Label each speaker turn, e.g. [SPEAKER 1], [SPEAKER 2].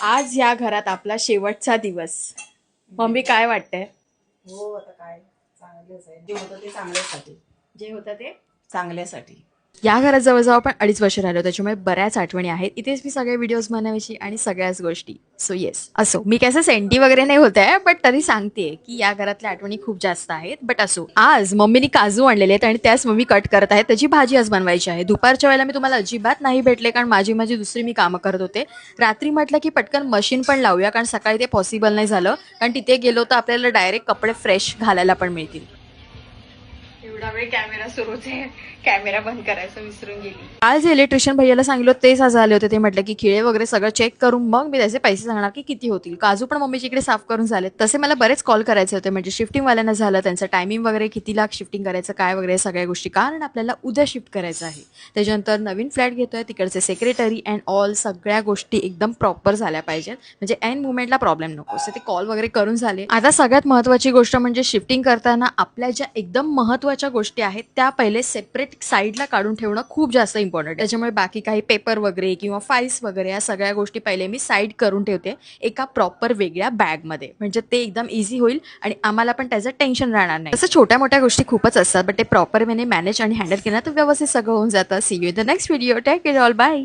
[SPEAKER 1] आज या घरात आपला शेवटचा दिवस. मम्मी काय वाटतंय?
[SPEAKER 2] हो आता काय चांगलेच आहे. जे होतं ते चांगल्यासाठी.
[SPEAKER 1] जे होतं ते
[SPEAKER 2] चांगल्यासाठी.
[SPEAKER 1] या घरात जवळजवळ आपण 2.5 वर्ष राहिलो, त्याच्यामुळे बऱ्याच आठवणी आहेत. इथेच मी सगळे व्हिडिओज बनवायची आणि सगळ्याच गोष्टी. सो येस, असो मी कसं सेंटी वगैरे नाही होत आहे, बट तरी सांगते की या घरातल्या आठवणी खूप जास्त आहेत. बट असो, आज मम्मीने काजू आणलेले आहेत आणि त्याच मम्मी कट करत आहेत. त्याची भाजी आज बनवायची आहे. दुपारच्या वेळेला मी तुम्हाला अजिबात नाही भेटले, कारण माझी दुसरी मी कामं करत होते. रात्री म्हटलं की पटकन मशीन पण लावूया, कारण सकाळी ते पॉसिबल नाही झालं, कारण तिथे गेलो तर आपल्याला डायरेक्ट कपडे फ्रेश घालायला पण मिळतील. एवढा वेळ कॅमेरा सुरूच आहे, कॅमेरा बंद करायचं विसरून गेली. आज इलेक्ट्रिशियन भैयाला सांगितलं तेच आज आले होते. ते म्हटलं की खिळे वगैरे सगळं चेक करून मग मी त्याचे पैसे सांगणार की किती होतील. काजू पण मम्मीच्या इकडे साफ करून झाले. तसे मला बरेच कॉल करायचे होते, म्हणजे शिफ्टिंगवाल्यांना झालं, त्यांचं टायमिंग वगैरे किती लाख शिफ्टिंग करायचं काय वगैरे सगळ्या गोष्टी, कारण आपल्याला उद्या शिफ्ट करायचं आहे. त्याच्यानंतर नवीन फ्लॅट घेतोय, तिकडचे सेक्रेटरी अँड ऑल सगळ्या गोष्टी एकदम प्रॉपर झाल्या पाहिजेत, म्हणजे एन मुवमेंटला प्रॉब्लेम नको. असं ते कॉल वगैरे करून झाले. आता सगळ्यात महत्त्वाची गोष्ट म्हणजे शिफ्टिंग करताना आपल्या ज्या एकदम महत्त्वाच्या गोष्टी आहेत त्या पहिले सेपरेट साईडला काढून ठेवणं खूप जास्त इम्पॉर्टंट आहे. त्याच्यामुळे बाकी काही पेपर वगैरे किंवा फाईल्स वगैरे या सगळ्या गोष्टी पहिले मी साईड करून ठेवते एका प्रॉपर वेगळ्या बॅगमध्ये, म्हणजे ते एकदम इझी होईल आणि आम्हाला पण त्याचं टेन्शन राहणार नाही. तसं छोट्या मोठ्या गोष्टी खूपच असतात, बट ते प्रॉपर वेने मॅनेज आणि हँडल केलं तर व्यवस्थित सगळं होऊन जातं. See you in the next video. Take care all. Bye.